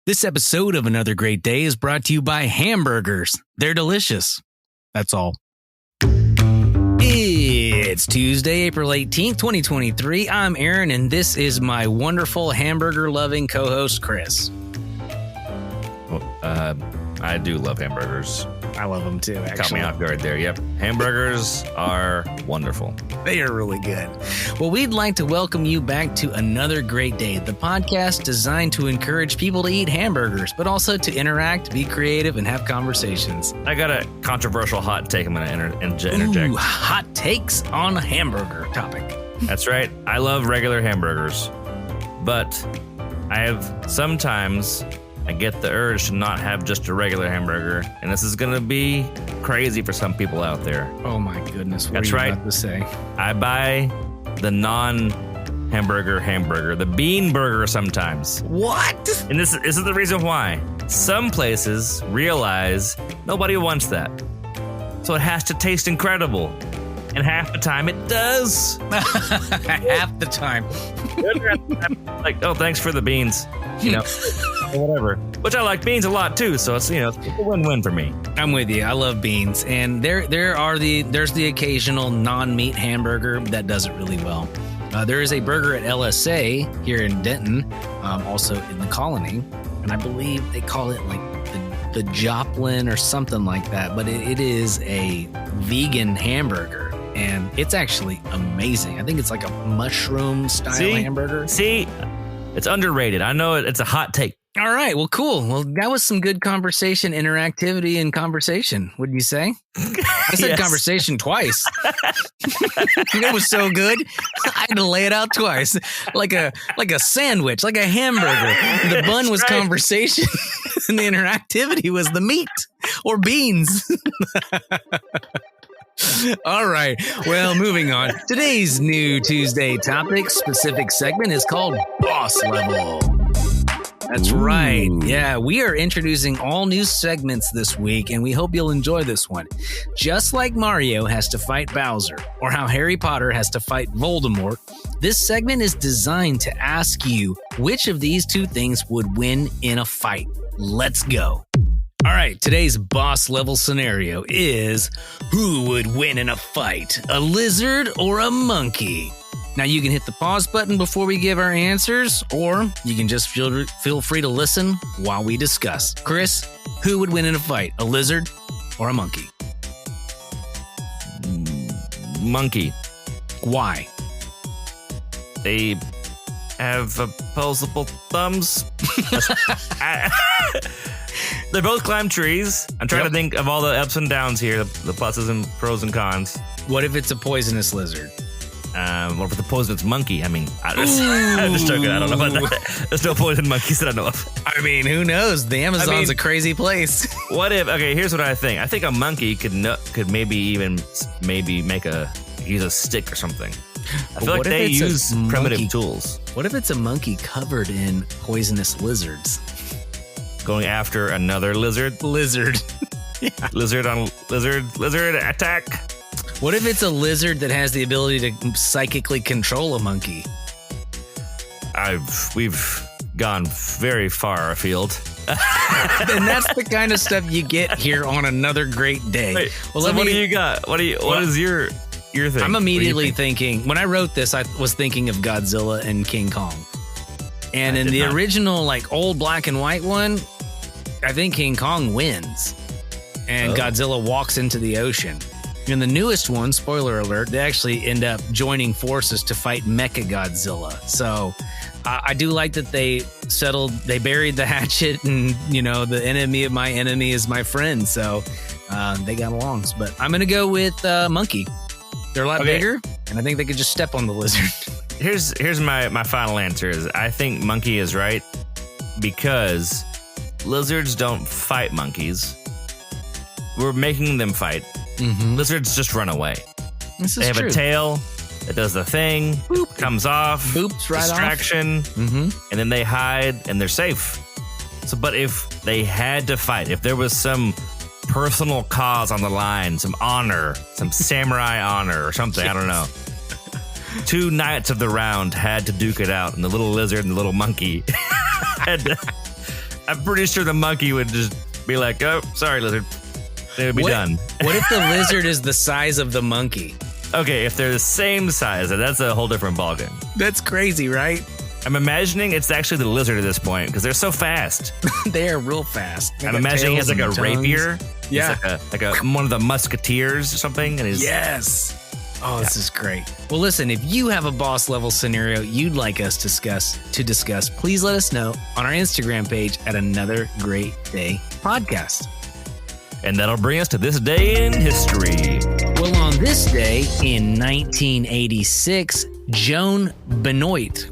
This episode of Another Great Day is brought to you by Hamburgers. They're delicious. That's all. It's Tuesday, April 18th, 2023. I'm Aaron, and this is my wonderful hamburger-loving co-host, Chris. I do love hamburgers. I love them too, actually. Caught me off guard there. Yep. Hamburgers are wonderful. They are really good. Well, we'd like to welcome you back to Another Great Day, the podcast designed to encourage people to eat hamburgers, but also to interact, be creative, and have conversations. I got a controversial hot take I'm going to interject. Ooh, hot takes on a hamburger topic. That's right. I love regular hamburgers, but sometimes I get the urge to not have just a regular hamburger, and this is going to be crazy for some people out there. Oh my goodness, what That's are you right. about to say? I buy the non-hamburger, the bean burger sometimes. What? And this is the reason why. Some places realize nobody wants that. So it has to taste incredible. And half the time it does. Half the time. Like, oh, thanks for the beans. You know, or whatever. Which I like beans a lot too, so it's it's a win-win for me. I'm with you. I love beans, and there's the occasional non-meat hamburger that does it really well. There is a burger at LSA here in Denton, also in the Colony, and I believe they call it like the Joplin or something like that. But it is a vegan hamburger, and it's actually amazing. I think it's like a mushroom style hamburger. See, it's underrated. I know it's a hot take. All right. Well, cool. Well, that was some good conversation, interactivity, and conversation. Wouldn't you say? I said Yes. Conversation twice. It was so good. I had to lay it out twice, like a sandwich, like a hamburger. The bun was right. Conversation, and the interactivity was the meat or beans. All right. Well, moving on. Today's new Tuesday topic specific segment is called Boss Level. That's right. Yeah, we are introducing all new segments this week, and we hope you'll enjoy this one. Just like Mario has to fight Bowser, or how Harry Potter has to fight Voldemort, this segment is designed to ask you which of these two things would win in a fight. Let's go. All right, today's boss level scenario is who would win in a fight, a lizard or a monkey? Now, you can hit the pause button before we give our answers, or you can just feel free to listen while we discuss. Chris, who would win in a fight, a lizard or a monkey? Monkey. Why? They have opposable thumbs. They both climb trees. I'm trying to think of all the ups and downs here, the pluses and pros and cons. What if it's a poisonous lizard? What if the poisonous monkey? I mean, I'm just joking. I don't know about that. There's no poison monkeys that I know of. I mean, who knows? The Amazon's a crazy place. What if? Okay, here's what I think. I think a monkey could maybe use a stick or something. I feel like they use primitive tools. What if it's a monkey covered in poisonous lizards? Going after another lizard? Lizard. Yeah. Lizard on lizard attack. What if it's a lizard that has the ability to psychically control a monkey? We've gone very far afield. And that's the kind of stuff you get here on Another Great Day. Wait, well, so what do you got? What is your thing? I'm immediately thinking, when I wrote this, I was thinking of Godzilla and King Kong. And in the original, like, old black and white one, I think King Kong wins. And Godzilla walks into the ocean. In the newest one, spoiler alert, they actually end up joining forces to fight Mechagodzilla. So I do like that they buried the hatchet, and, the enemy of my enemy is my friend. So they got along. But I'm going to go with monkey. They're a lot bigger, and I think they could just step on the lizard. Here's my final answer is I think monkey is right because lizards don't fight monkeys. We're making them fight. Mm-hmm. Lizards just run away. They have a tail that does the thing, boop, comes off, boops right distraction, off. Mm-hmm. And then they hide and they're safe. So, but if they had to fight, if there was some personal cause on the line, some honor, some samurai honor or something, I don't know. Two knights of the round had to duke it out, and the little lizard and the little monkey had to, I'm pretty sure the monkey would just be like, "Oh, sorry, lizard." It would be done. What if the lizard is the size of the monkey? Okay, if they're the same size, that's a whole different ballgame. That's crazy, right? I'm imagining it's actually the lizard at this point because they're so fast. They are real fast. I'm imagining he has like a rapier. Yeah. He's like one of the musketeers or something. And he's Yes. Oh, this is great. Well, listen, if you have a boss level scenario you'd like us to discuss, please let us know on our Instagram page at Another Great Day Podcast. And that'll bring us to this day in history. Well, on this day in 1986, Joan Benoit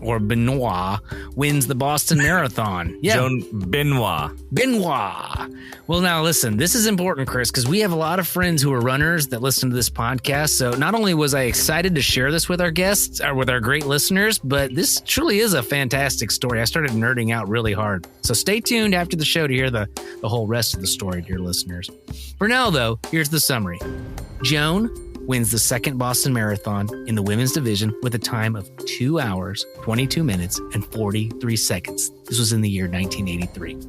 wins the Boston Marathon. Yeah. Joan Benoit. Well, now listen, this is important, Chris, because we have a lot of friends who are runners that listen to this podcast. So not only was I excited to share this with our guests or with our great listeners, but this truly is a fantastic story. I started nerding out really hard. So stay tuned after the show to hear the whole rest of the story, dear listeners. For now, though, here's the summary. Joan wins the second Boston Marathon in the women's division with a time of 2 hours, 22 minutes, and 43 seconds. This was in the year 1983. All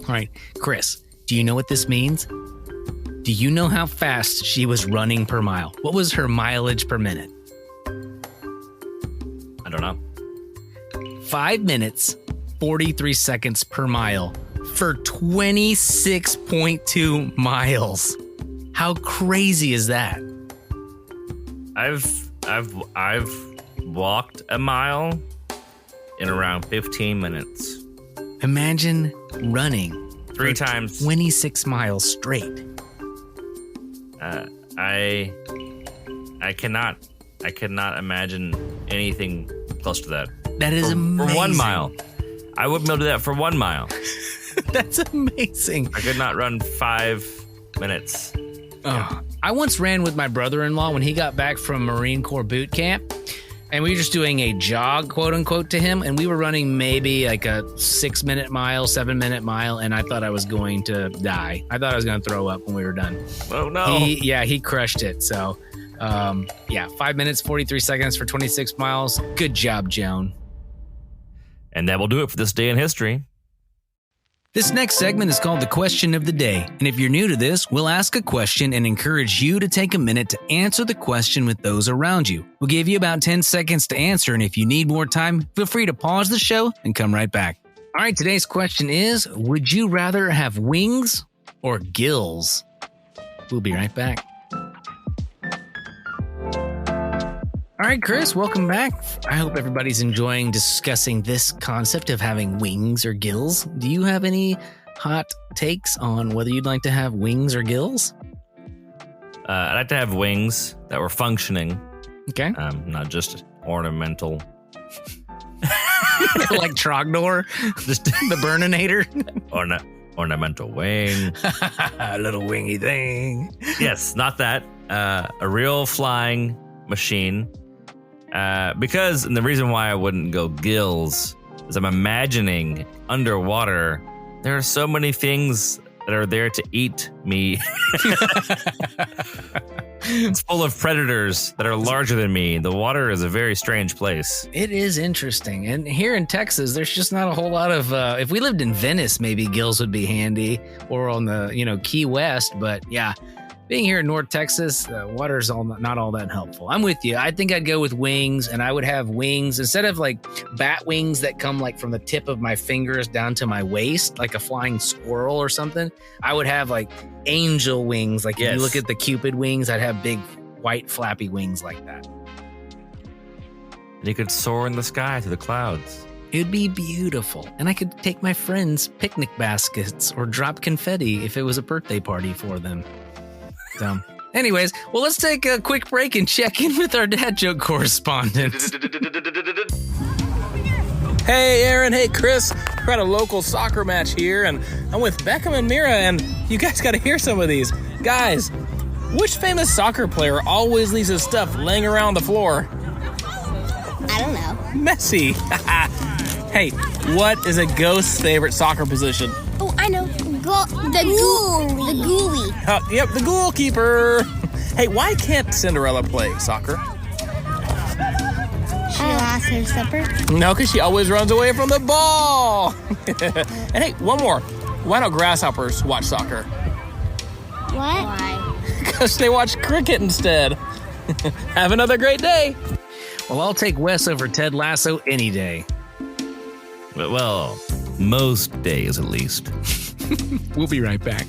right, Chris, do you know what this means? Do you know how fast she was running per mile? What was her mileage per minute? I don't know. 5 minutes, 43 seconds per mile for 26.2 miles. How crazy is that? I've walked a mile in around 15 minutes. Imagine running 3 times 26 miles straight. I cannot imagine anything close to that. That is amazing. For 1 mile. I wouldn't be able to do that for 1 mile. That's amazing. I could not run 5 minutes. Oh, I once ran with my brother-in-law when he got back from Marine Corps boot camp, and we were just doing a jog, quote unquote, to him, and we were running maybe like a 6-minute mile, 7-minute mile, and I thought I was going to die. I thought I was going to throw up when we were done. Oh no! He crushed it. So, 5 minutes, 43 seconds for 26 miles. Good job, Joan. And that will do it for this day in history. This next segment is called the Question of the Day. And if you're new to this, we'll ask a question and encourage you to take a minute to answer the question with those around you. We'll give you about 10 seconds to answer, and if you need more time, feel free to pause the show and come right back. All right, today's question is, would you rather have wings or gills? We'll be right back. All right, Chris, welcome back. I hope everybody's enjoying discussing this concept of having wings or gills. Do you have any hot takes on whether you'd like to have wings or gills? I'd like to have wings that were functioning. Okay. Not just ornamental. Like Trogdor, Just the Burninator. ornamental wing. A little wingy thing. Yes, not that. A real flying machine. Because, and the reason why I wouldn't go gills is I'm imagining underwater, there are so many things that are there to eat me. It's full of predators that are larger than me. The water is a very strange place. It is interesting. And here in Texas, there's just not a whole lot of, if we lived in Venice, maybe gills would be handy, or on the, Key West. But yeah, being here in North Texas, water's not all that helpful. I'm with you. I think I'd go with wings, and I would have wings instead of like bat wings that come like from the tip of my fingers down to my waist, like a flying squirrel or something. I would have like angel wings. Like if you look at the Cupid wings, I'd have big white flappy wings like that. And you could soar in the sky through the clouds. It'd be beautiful. And I could take my friends picnic baskets or drop confetti if it was a birthday party for them. So, anyways, well, let's take a quick break and check in with our dad joke correspondent. Hey, Aaron. Hey, Chris. We're at a local soccer match here, and I'm with Beckham and Mira, and you guys got to hear some of these. Guys, which famous soccer player always leaves his stuff laying around the floor? I don't know. Messi. Hey, what is a ghost's favorite soccer position? Oh, I know. The goalie. Yep, the goalkeeper. Hey, why can't Cinderella play soccer? She lost her slipper? No, because she always runs away from the ball. And hey, one more. Why don't grasshoppers watch soccer? What? Why? Because they watch cricket instead. Have another great day. Well, I'll take Wes over Ted Lasso any day. Well, most days at least. We'll be right back.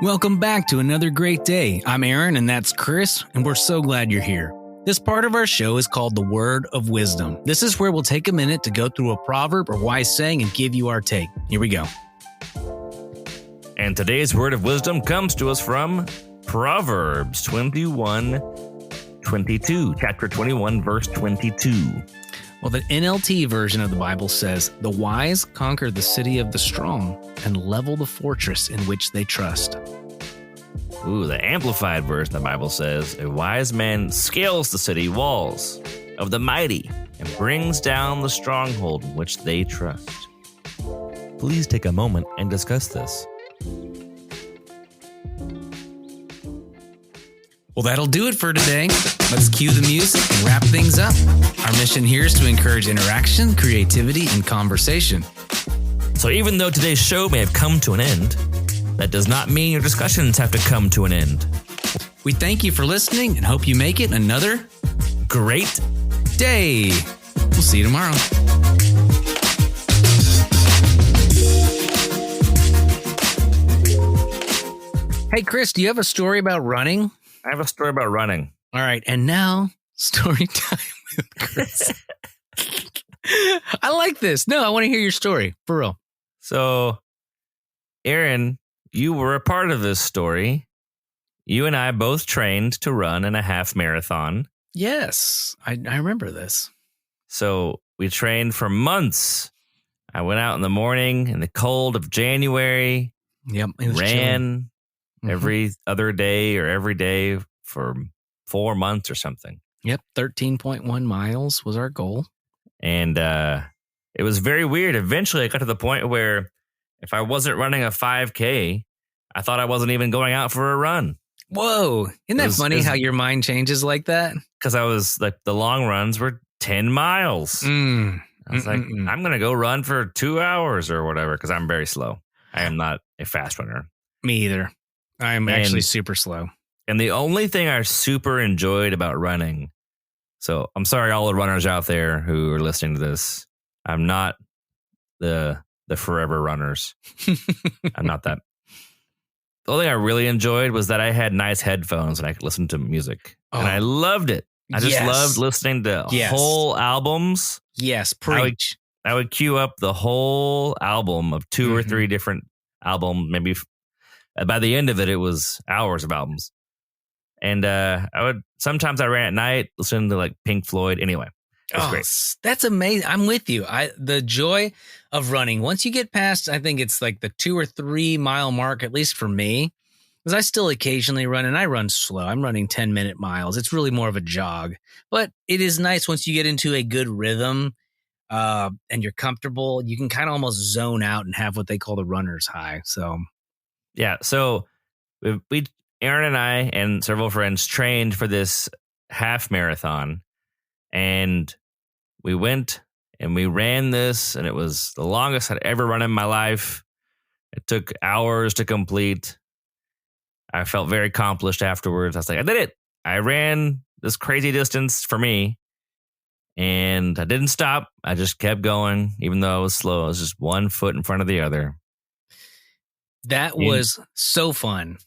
Welcome back to another great day. I'm Aaron, and that's Chris, and we're so glad you're here. This part of our show is called the Word of Wisdom. This is where we'll take a minute to go through a proverb or wise saying and give you our take. Here we go. And today's word of wisdom comes to us from Proverbs 21:22, chapter 21, verse 22. Well, the NLT version of the Bible says, "The wise conquer the city of the strong and level the fortress in which they trust." Ooh, the Amplified version of the Bible says, "A wise man scales the city walls of the mighty and brings down the stronghold in which they trust." Please take a moment and discuss this. Well, that'll do it for today. Let's cue the music and wrap things up. Our mission here is to encourage interaction, creativity, and conversation. So even though today's show may have come to an end, that does not mean your discussions have to come to an end. We thank you for listening and hope you make it another Great day. We'll see you tomorrow. Hey, Chris, do you have a story about running? I have a story about running. All right, and now story time with Chris. I like this. No, I want to hear your story, for real. So, Aaron, you were a part of this story. You and I both trained to run in a half marathon. Yes, I remember this. So we trained for months. I went out in the morning in the cold of January, Yep, it was ran chilly. every other day or every day for 4 months or something. Yep, 13.1 miles was our goal. And it was very weird. Eventually, I got to the point where if I wasn't running a 5K, I thought I wasn't even going out for a run. Whoa, isn't that funny how your mind changes like that? Because I was like, the long runs were 10 miles. I was like, I'm going to go run for 2 hours or whatever because I'm very slow. I am not a fast runner. Me either. I'm actually super slow. And the only thing I super enjoyed about running, so I'm sorry, all the runners out there who are listening to this, I'm not the forever runners. I'm not that. The only thing I really enjoyed was that I had nice headphones and I could listen to music. And I loved it. I just loved listening to whole albums. Yes, preach. I would queue up the whole album of 2 or 3 different albums. Maybe by the end of it, it was hours of albums. And sometimes I ran at night listening to like Pink Floyd. Anyway, it was great. That's amazing. I'm with you. The joy of running, once you get past, I think it's like the 2 or 3 mile mark, at least for me, because I still occasionally run and I run slow. I'm running 10-minute miles. It's really more of a jog, but it is nice once you get into a good rhythm and you're comfortable. You can kind of almost zone out and have what they call the runner's high. So, yeah. So we Aaron and I and several friends trained for this half marathon, and we went and we ran this, and it was the longest I'd ever run in my life. It took hours to complete. I felt very accomplished afterwards. I was like, I did it. I ran this crazy distance for me, and I didn't stop. I just kept going, even though I was slow. I was just one foot in front of the other. That was so fun.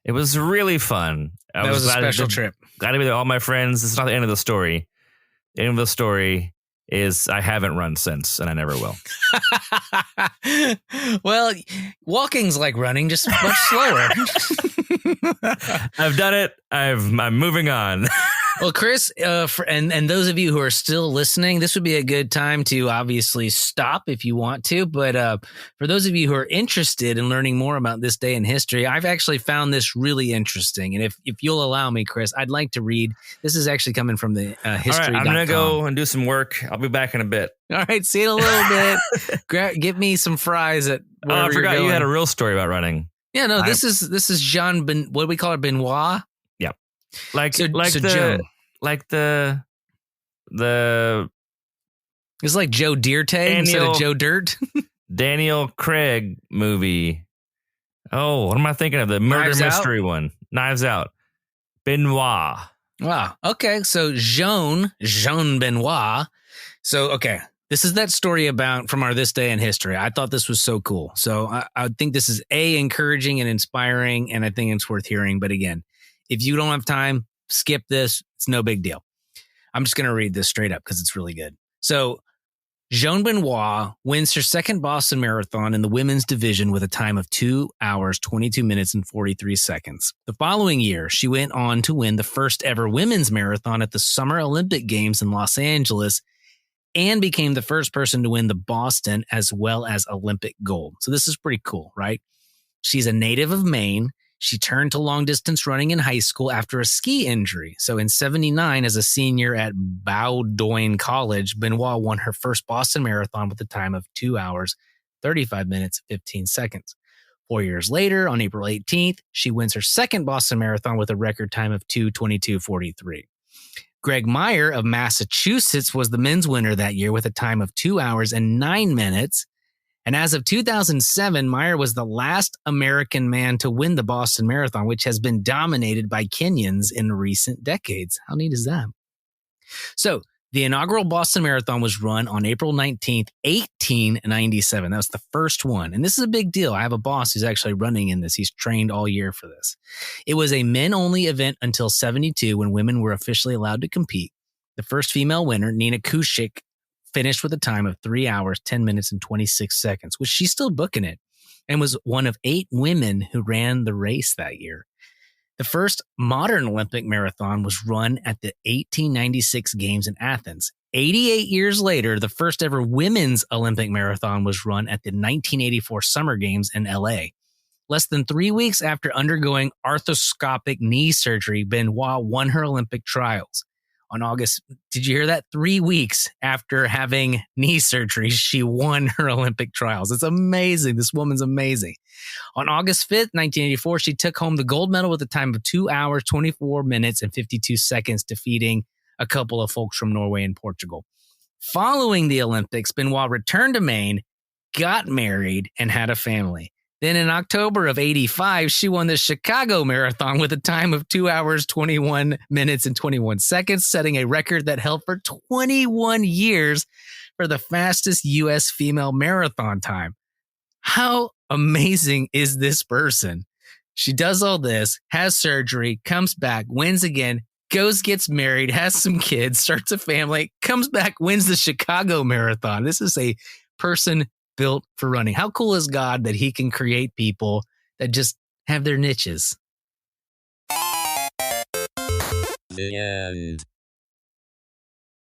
It was really fun. That was a special trip. Glad to be with all my friends. This is not the end of the story. The end of the story is I haven't run since, and I never will. Well, walking's like running, just much slower. I've done it. I'm moving on. Well, Chris, and those of you who are still listening, this would be a good time to obviously stop if you want to. But for those of you who are interested in learning more about this day in history, I've actually found this really interesting. And if you'll allow me, Chris, I'd like to read. This is actually coming from the history.com. All right, I'm going to go and do some work. I'll be back in a bit. All right, see you in a little bit. Get me some fries at wherever I forgot you're going. You had a real story about running. Yeah, no, this is Jean Ben. What do we call it? Benoit. Like So the Joan. like the It's like Joe Dirte instead of Joe Dirt. Daniel Craig movie. Oh, what am I thinking of? The murder Knives Out? mystery one. Knives Out. Benoit. Wow. Okay. So Jean Benoit. So, okay. This is that story about from our This Day in History. I thought this was so cool. So I think this is encouraging and inspiring, and I think it's worth hearing. But again, if you don't have time, skip this. It's no big deal. I'm just going to read this straight up because it's really good. So Joan Benoit wins her second Boston Marathon in the women's division with a time of 2 hours, 22 minutes, and 43 seconds. The following year, she went on to win the first ever women's marathon at the Summer Olympic Games in Los Angeles and became the first person to win the Boston as well as Olympic gold. So this is pretty cool, right? She's a native of Maine. She turned to long distance running in high school after a ski injury. So in 79, as a senior at Bowdoin College, Benoit won her first Boston Marathon with a time of 2 hours, 35 minutes, 15 seconds. 4 years later, on April 18th, she wins her second Boston Marathon with a record time of 2:22:43. Greg Meyer of Massachusetts was the men's winner that year with a time of 2 hours and 9 minutes. And as of 2007, Meyer was the last American man to win the Boston Marathon, which has been dominated by Kenyans in recent decades. How neat is that? So the inaugural Boston Marathon was run on April 19th, 1897. That was the first one. And this is a big deal. I have a boss who's actually running in this. He's trained all year for this. It was a men-only event until 72 when women were officially allowed to compete. The first female winner, Nina Kushik, finished with a time of 3 hours, 10 minutes, and 26 seconds, which she's still booking it, and was one of 8 women who ran the race that year. The first modern Olympic marathon was run at the 1896 Games in Athens. 88 years later, the first ever women's Olympic marathon was run at the 1984 Summer Games in LA. Less than 3 weeks after undergoing arthroscopic knee surgery, Benoit won her Olympic trials. On August, did you hear that? 3 weeks after having knee surgery, she won her Olympic trials. It's amazing. This woman's amazing. On August 5th, 1984, she took home the gold medal with a time of 2 hours, 24 minutes, and 52 seconds, defeating a couple of folks from Norway and Portugal. Following the Olympics, Benoit returned to Maine, got married, and had a family. Then in October of 85, she won the Chicago Marathon with a time of 2 hours, 21 minutes, and 21 seconds, setting a record that held for 21 years for the fastest U.S. female marathon time. How amazing is this person? She does all this, has surgery, comes back, wins again, goes, gets married, has some kids, starts a family, comes back, wins the Chicago Marathon. This is a person built for running. How cool is God that he can create people that just have their niches? The end.